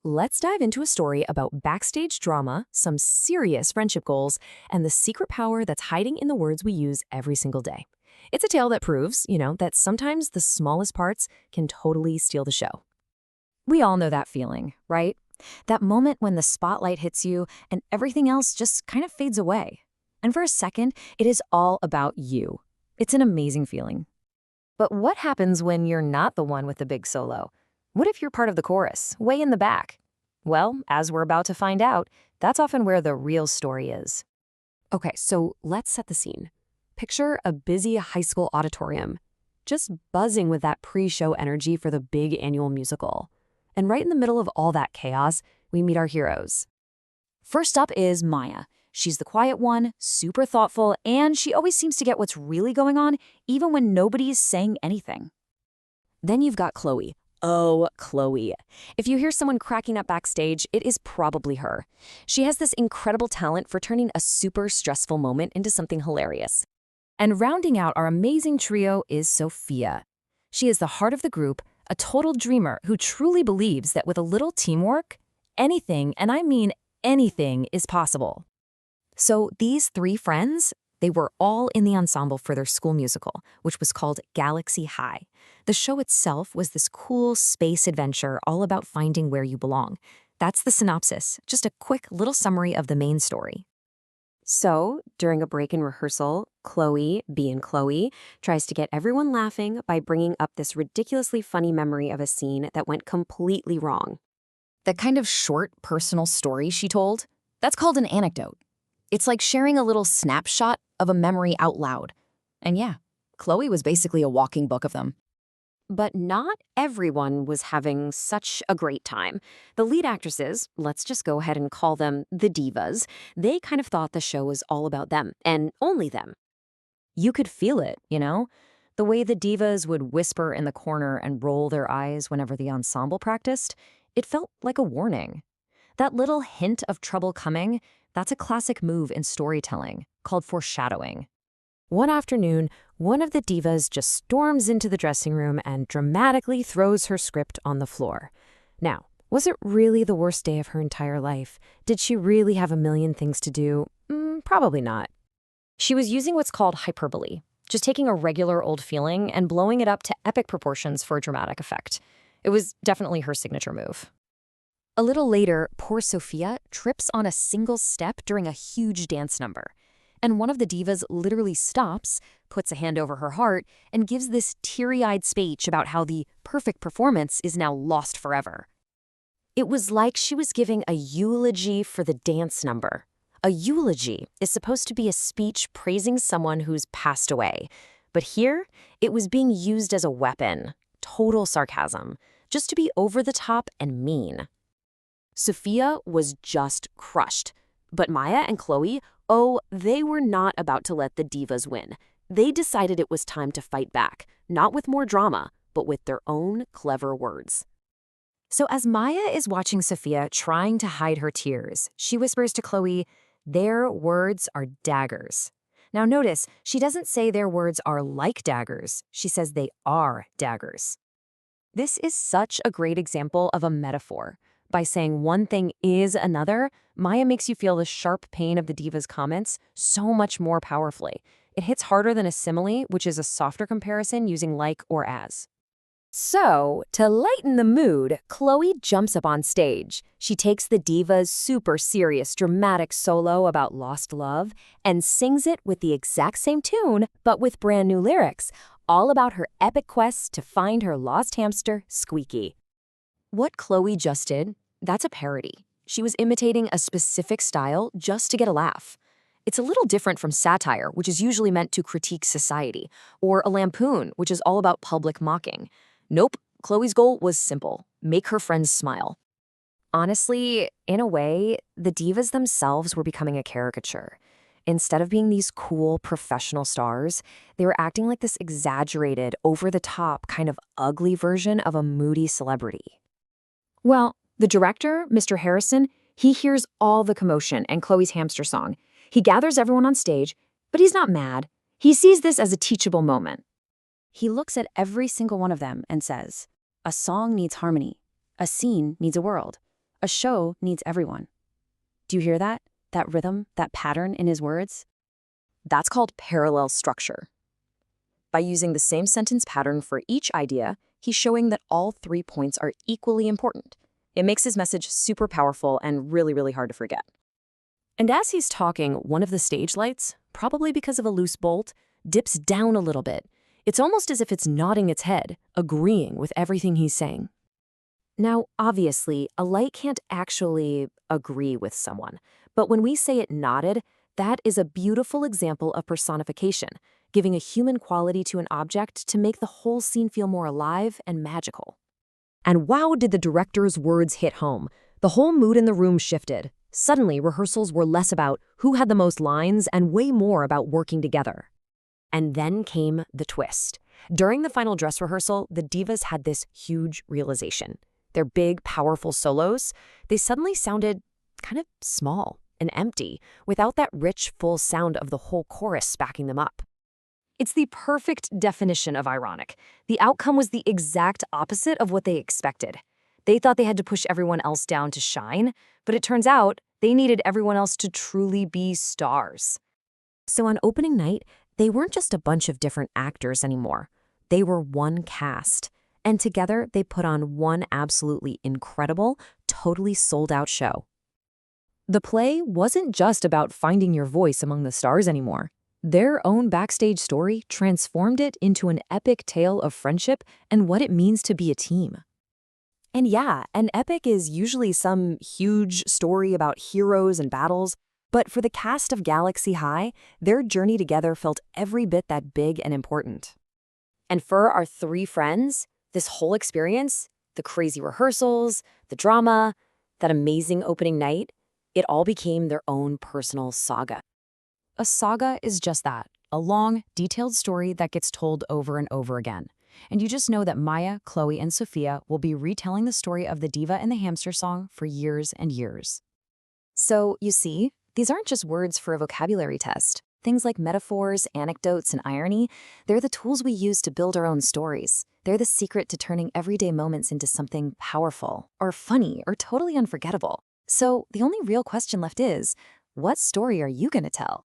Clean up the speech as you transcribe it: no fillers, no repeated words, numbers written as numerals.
let's dive into a story about backstage drama, some serious friendship goals, and the secret power that's hiding in the words we use every single day. It's a tale that proves, that sometimes the smallest parts can totally steal the show. We all know that feeling, right? That moment when the spotlight hits you and everything else just kind of fades away. And for a second, it is all about you. It's an amazing feeling. But what happens when you're not the one with the big solo? What if you're part of the chorus, way in the back? Well, as we're about to find out, that's often where the real story is. Okay, so let's set the scene. Picture a busy high school auditorium, just buzzing with that pre-show energy for the big annual musical. And right in the middle of all that chaos, we meet our heroes. First up is Maya. She's the quiet one, super thoughtful, and she always seems to get what's really going on, even when nobody's saying anything. Then you've got Chloe. Oh, Chloe. If you hear someone cracking up backstage, it is probably her. She has this incredible talent for turning a super stressful moment into something hilarious. And rounding out our amazing trio is Sophia. She is the heart of the group, a total dreamer who truly believes that with a little teamwork, anything, and I mean anything, is possible. So these three friends, they were all in the ensemble for their school musical, which was called Galaxy High. The show itself was this cool space adventure all about finding where you belong. That's the synopsis, just a quick little summary of the main story. So, during a break in rehearsal, Chloe, being Chloe, tries to get everyone laughing by bringing up this ridiculously funny memory of a scene that went completely wrong. That kind of short, personal story she told, that's called an anecdote. It's like sharing a little snapshot of a memory out loud. And yeah, Chloe was basically a walking book of them. But not everyone was having such a great time. The lead actresses, let's just go ahead and call them the divas, they kind of thought the show was all about them, and only them. You could feel it, The way the divas would whisper in the corner and roll their eyes whenever the ensemble practiced, it felt like a warning. That little hint of trouble coming, that's a classic move in storytelling called foreshadowing. One afternoon, one of the divas just storms into the dressing room and dramatically throws her script on the floor. Now, was it really the worst day of her entire life? Did she really have a million things to do? Probably not. She was using what's called hyperbole, just taking a regular old feeling and blowing it up to epic proportions for a dramatic effect. It was definitely her signature move. A little later, poor Sophia trips on a single step during a huge dance number. And one of the divas literally stops, puts a hand over her heart, and gives this teary-eyed speech about how the perfect performance is now lost forever. It was like she was giving a eulogy for the dance number. A eulogy is supposed to be a speech praising someone who's passed away. But here, it was being used as a weapon. Total sarcasm. Just to be over the top and mean. Sophia was just crushed. But Maya and Chloe, they were not about to let the divas win. They decided it was time to fight back, not with more drama, but with their own clever words. So as Maya is watching Sophia trying to hide her tears, she whispers to Chloe, "Their words are daggers." Now notice, she doesn't say their words are like daggers. She says they are daggers. This is such a great example of a metaphor. By saying one thing is another, Maya makes you feel the sharp pain of the diva's comments so much more powerfully. It hits harder than a simile, which is a softer comparison using like or as. So, to lighten the mood, Chloe jumps up on stage. She takes the diva's super serious, dramatic solo about lost love and sings it with the exact same tune, but with brand new lyrics, all about her epic quest to find her lost hamster, Squeaky. What Chloe just did, that's a parody. She was imitating a specific style just to get a laugh. It's a little different from satire, which is usually meant to critique society, or a lampoon, which is all about public mocking. Nope, Chloe's goal was simple: make her friends smile. Honestly, in a way, the divas themselves were becoming a caricature. Instead of being these cool professional stars, they were acting like this exaggerated, over-the-top, kind of ugly version of a moody celebrity. Well, the director, Mr. Harrison, he hears all the commotion and Chloe's hamster song. He gathers everyone on stage, but he's not mad. He sees this as a teachable moment. He looks at every single one of them and says, "A song needs harmony. A scene needs a world. A show needs everyone. Do you hear that? That rhythm, that pattern in his words? That's called parallel structure. By using the same sentence pattern for each idea, he's showing that all 3 points are equally important. It makes his message super powerful and really, really hard to forget. And as he's talking, one of the stage lights, probably because of a loose bolt, dips down a little bit. It's almost as if it's nodding its head, agreeing with everything he's saying. Now, obviously, a light can't actually agree with someone, but when we say it nodded, that is a beautiful example of personification, giving a human quality to an object to make the whole scene feel more alive and magical. And wow, did the director's words hit home. The whole mood in the room shifted. Suddenly, rehearsals were less about who had the most lines and way more about working together. And then came the twist. During the final dress rehearsal, the divas had this huge realization. Their big, powerful solos, they suddenly sounded kind of small and empty, without that rich, full sound of the whole chorus backing them up. It's the perfect definition of ironic. The outcome was the exact opposite of what they expected. They thought they had to push everyone else down to shine, but it turns out they needed everyone else to truly be stars. So on opening night, they weren't just a bunch of different actors anymore. They were one cast. And together, they put on one absolutely incredible, totally sold-out show. The play wasn't just about finding your voice among the stars anymore. Their own backstage story transformed it into an epic tale of friendship and what it means to be a team. And yeah, an epic is usually some huge story about heroes and battles, but for the cast of Galaxy High, their journey together felt every bit that big and important. And for our 3 friends, this whole experience, the crazy rehearsals, the drama, that amazing opening night, it all became their own personal saga. A saga is just that, a long, detailed story that gets told over and over again. And you just know that Maya, Chloe, and Sophia will be retelling the story of the diva and the hamster song for years and years. So, you see, these aren't just words for a vocabulary test. Things like metaphors, anecdotes, and irony, they're the tools we use to build our own stories. They're the secret to turning everyday moments into something powerful, or funny, or totally unforgettable. So the only real question left is, what story are you going to tell?